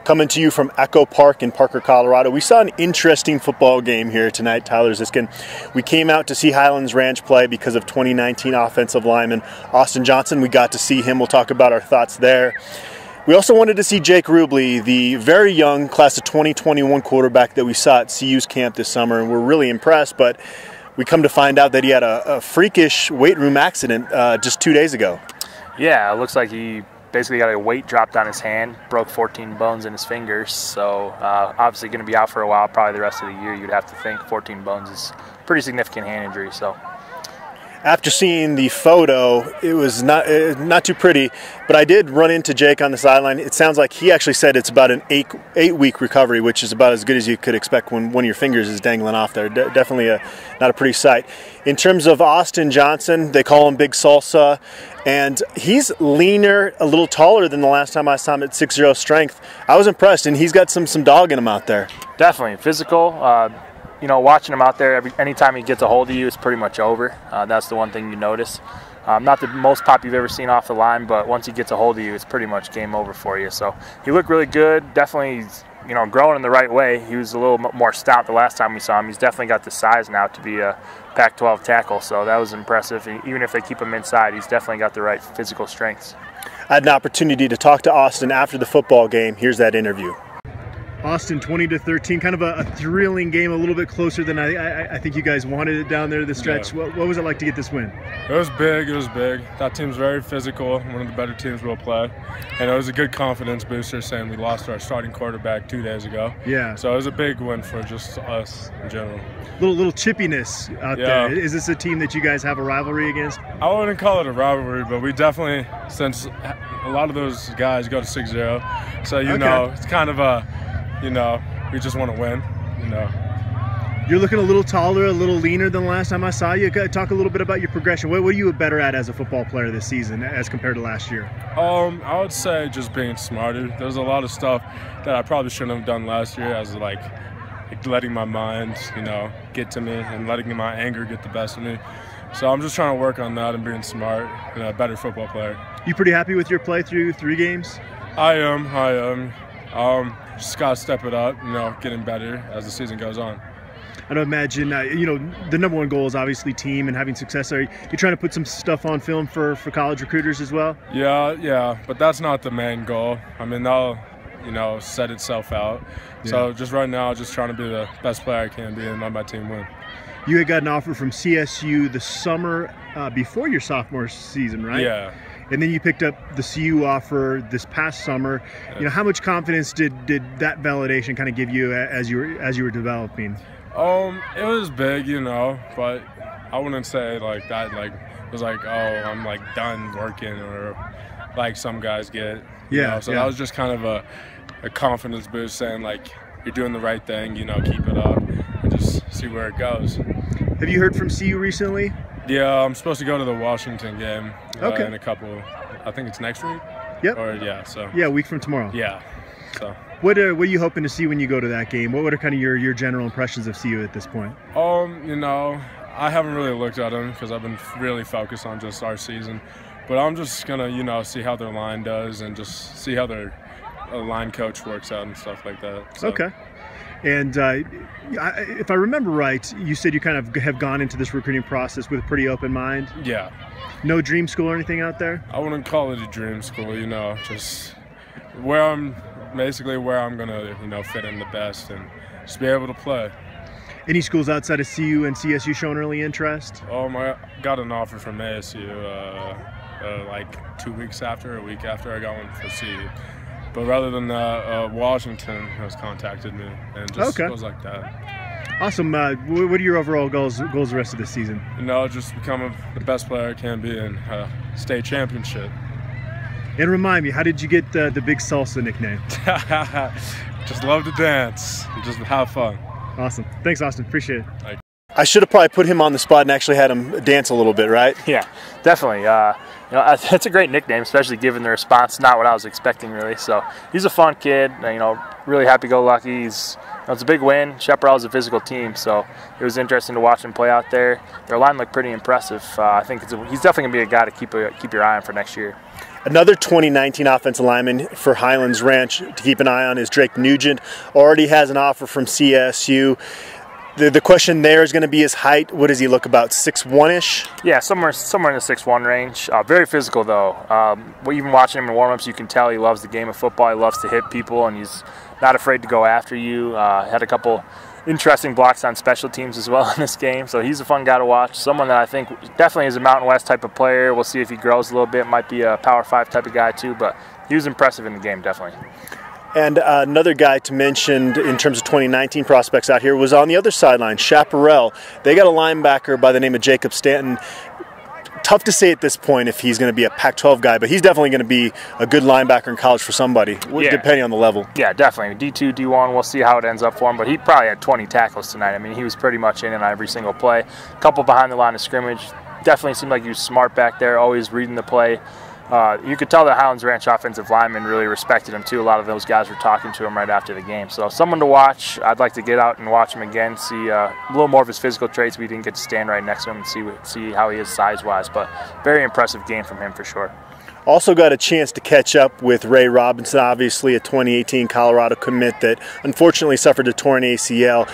coming to you from Echo Park in Parker, Colorado. We saw an interesting football game here tonight, Tyler Ziskin. We came out to see Highlands Ranch play because of 2019 offensive lineman Austin Johnson. We got to see him. We'll talk about our thoughts there. We also wanted to see Jake Rubley, the very young class of 2021 quarterback that we saw at CU's camp this summer, and we're really impressed, but we come to find out that he had a freakish weight room accident just 2 days ago. Yeah, it looks like he basically got a weight dropped on his hand, broke 14 bones in his fingers, so obviously going to be out for a while, probably the rest of the year. You'd have to think 14 bones is a pretty significant hand injury. So, after seeing the photo, it was not too pretty, but I did run into Jake on the sideline. It sounds like he actually said it's about an eight-week recovery, which is about as good as you could expect when one of your fingers is dangling off there. Definitely not a pretty sight. In terms of Austin Johnson, they call him Big Salsa, and he's leaner, a little taller than the last time I saw him at 6'0" strength. I was impressed, and he's got some dog in him out there. Definitely physical. You know, watching him out there, anytime he gets a hold of you, it's pretty much over. That's the one thing you notice. Not the most pop you've ever seen off the line, but once he gets a hold of you, it's pretty much game over for you. So he looked really good. Definitely, you know, growing in the right way. He was a little more stout the last time we saw him. He's definitely got the size now to be a Pac-12 tackle, so that was impressive. And even if they keep him inside, he's definitely got the right physical strengths. I had an opportunity to talk to Austin after the football game. Here's that interview. Austin, 20-13, kind of a thrilling game, a little bit closer than I think you guys wanted it down there to the stretch. Yeah. What was it like to get this win? It was big. It was big. That team's very physical, one of the better teams we'll play. And it was a good confidence booster saying we lost our starting quarterback 2 days ago. Yeah. So it was a big win for just us in general. Little chippiness out there. Is this a team that you guys have a rivalry against? I wouldn't call it a rivalry, but we definitely, since a lot of those guys go to 6-0, so you know, it's kind of a, you know, we just want to win, you know. You're looking a little taller, a little leaner than the last time I saw you. Talk a little bit about your progression. What are you better at as a football player this season as compared to last year? I would say just being smarter. There's a lot of stuff that I probably shouldn't have done last year, as like letting my mind, you know, get to me and letting my anger get the best of me. So I'm just trying to work on that and being smart and a better football player. You pretty happy with your play through 3 games? I am. Just got to step it up, you know, getting better as the season goes on. I'd imagine, you know, the #1 goal is obviously team and having success. Are you trying to put some stuff on film for college recruiters as well? Yeah, but that's not the main goal. I mean, that'll, you know, set itself out. Yeah. So just right now, just trying to be the best player I can be and let my team win. You had got an offer from CSU the summer before your sophomore season, right? Yeah. And then you picked up the CU offer this past summer. You know, how much confidence did that validation kind of give you as you were developing? It was big, you know, but I wouldn't say like that. Like it was like, oh, I'm like done working, or like some guys get. You know? So that was just kind of a confidence boost, saying like you're doing the right thing. You know, keep it up and just see where it goes. Have you heard from CU recently? Yeah, I'm supposed to go to the Washington game in a couple. I think it's next week. Yep. A week from tomorrow. Yeah. So. What are you hoping to see when you go to that game? What are kind of your general impressions of CU at this point? You know, I haven't really looked at them because I've been really focused on just our season. But I'm just gonna, you know, see how their line does and just see how their line coach works out and stuff like that. So. Okay. And if I remember right, you said you kind of have gone into this recruiting process with a pretty open mind. Yeah. No dream school or anything out there? I wouldn't call it a dream school, you know, just where I'm gonna, you know, fit in the best and just be able to play. Any schools outside of CU and CSU showing early interest? I got an offer from ASU like a week after I got one for CU. But rather than that, Washington has contacted me, and just goes like that. Awesome. What are your overall goals the rest of the season? You know, just become the best player I can be in state championship. And remind me, how did you get the Big Salsa nickname? Just love to dance and just have fun. Awesome. Thanks, Austin. Appreciate it. I should have probably put him on the spot and actually had him dance a little bit, right? Yeah, definitely. You know, that's a great nickname, especially given the response. Not what I was expecting, really. So he's a fun kid. You know, really happy-go-lucky. He's it's a big win. Chaparral's a physical team, so it was interesting to watch him play out there. Their line looked pretty impressive. I think he's definitely going to be a guy to keep your eye on for next year. Another 2019 offensive lineman for Highlands Ranch to keep an eye on is Drake Nugent. Already has an offer from CSU. The question there is going to be his height. What does he look, about 6'1"-ish? Yeah, somewhere in the 6'1" range. Very physical, though. Even watching him in warm-ups, you can tell he loves the game of football. He loves to hit people, and he's not afraid to go after you. Had a couple interesting blocks on special teams as well in this game, so he's a fun guy to watch. Someone that I think definitely is a Mountain West type of player. We'll see if he grows a little bit. Might be a Power 5 type of guy, too, but he was impressive in the game, definitely. And another guy to mention in terms of 2019 prospects out here was on the other sideline, Chaparral. They got a linebacker by the name of Jacob Stanton. Tough to say at this point if he's going to be a Pac-12 guy, but he's definitely going to be a good linebacker in college for somebody, depending on the level. Yeah, definitely. D2, D1, we'll see how it ends up for him, but he probably had 20 tackles tonight. I mean, he was pretty much in and on every single play. A couple behind the line of scrimmage. Definitely seemed like he was smart back there, always reading the play. You could tell the Highlands Ranch offensive linemen really respected him, too. A lot of those guys were talking to him right after the game. So someone to watch. I'd like to get out and watch him again, see a little more of his physical traits. We didn't get to stand right next to him and see how he is size-wise. But very impressive game from him for sure. Also got a chance to catch up with Ray Robinson, obviously a 2018 Colorado commit that unfortunately suffered a torn ACL.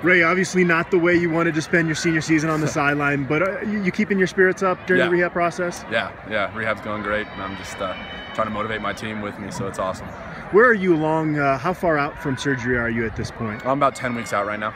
Ray, obviously not the way you wanted to spend your senior season on the sideline, but you keeping your spirits up during the rehab process? Yeah, rehab's going great, and I'm just trying to motivate my team with me, so it's awesome. Where are you along, how far out from surgery are you at this point? I'm about 10 weeks out right now.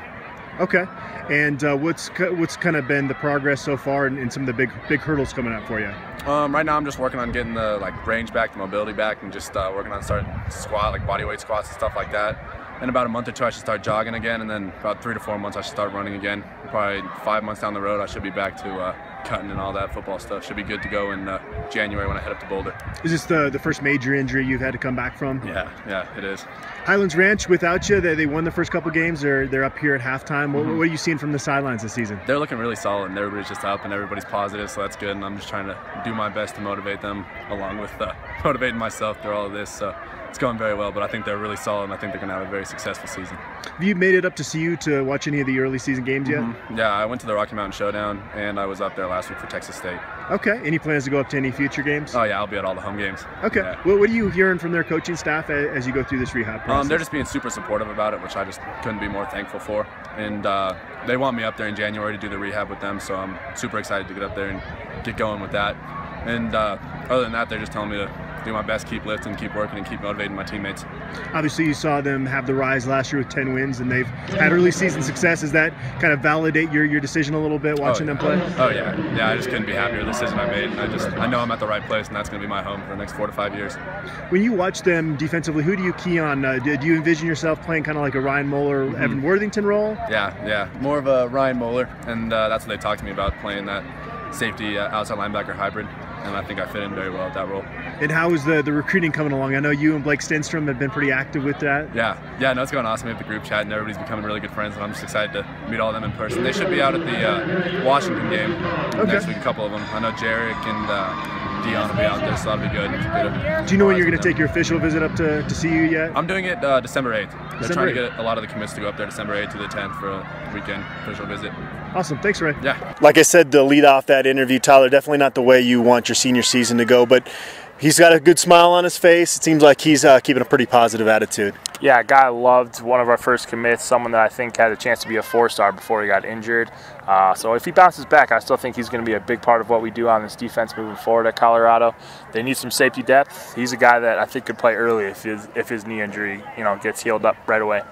Okay, and what's kind of been the progress so far and some of the big hurdles coming up for you? Right now I'm just working on getting the range back, the mobility back, and just working on starting squat, like bodyweight squats and stuff like that. In about a month or two, I should start jogging again, and then about 3 to 4 months, I should start running again. Probably 5 months down the road, I should be back to cutting and all that football stuff. Should be good to go in January when I head up to Boulder. Is this the first major injury you've had to come back from? Yeah, it is. Highlands Ranch, without you, they won the first couple games. They're up here at halftime. What are you seeing from the sidelines this season? They're looking really solid, and everybody's just up, and everybody's positive, so that's good. And I'm just trying to do my best to motivate them, along with motivating myself through all of this. So it's going very well, but I think they're really solid, and I think they're going to have a very successful season. Have you made it up to CU to watch any of the early season games yet? Yeah, I went to the Rocky Mountain Showdown, and I was up there last week for Texas State. Okay. Any plans to go up to any future games? Oh, yeah, I'll be at all the home games. Okay. Yeah. What are you hearing from their coaching staff as you go through this rehab process? They're just being super supportive about it, which I just couldn't be more thankful for. And they want me up there in January to do the rehab with them, so I'm super excited to get up there and get going with that. And other than that, they're just telling me to do my best, keep lifting, keep working, and keep motivating my teammates. Obviously, you saw them have the rise last year with 10 wins, and they've had early season success. Does that kind of validate your decision a little bit watching them play? Oh, yeah. I just couldn't be happier with the decision I made. I know I'm at the right place, and that's going to be my home for the next 4 to 5 years. When you watch them defensively, who do you key on? Do you envision yourself playing kind of like a Ryan Moeller, Evan Worthington role? Yeah. More of a Ryan Moeller, and that's what they talked to me about, playing that safety outside linebacker hybrid. And I think I fit in very well at that role. And how is the recruiting coming along? I know you and Blake Stenstrom have been pretty active with that. Yeah, no, it's going awesome. We have the group chat, and everybody's becoming really good friends, and I'm just excited to meet all of them in person. They should be out at the Washington game next week, a couple of them. I know Jarek and Dion will be out there, so that'll be good. Do you know when you're going to take your official visit up to see you yet? I'm doing it December 8th. They're trying to get a lot of the commits to go up there December 8th to the 10th for a weekend official visit. Awesome. Thanks, Ray. Yeah. Like I said, to lead off that interview, Tyler, definitely not the way you want your senior season to go, but he's got a good smile on his face. It seems like he's keeping a pretty positive attitude. Yeah, a guy I loved, one of our first commits, someone that I think had a chance to be a 4-star before he got injured. So if he bounces back, I still think he's going to be a big part of what we do on this defense moving forward at Colorado. They need some safety depth. He's a guy that I think could play early if his knee injury gets healed up right away.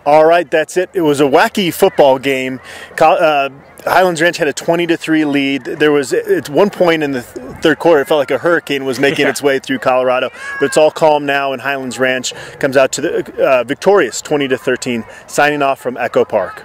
All right, that's it. It was a wacky football game. Highlands Ranch had a 20-3 lead. There was at one point in the third quarter, it felt like a hurricane was making its way through Colorado, but it's all calm now, and Highlands Ranch comes out to the victorious 20-13. Signing off from Echo Park.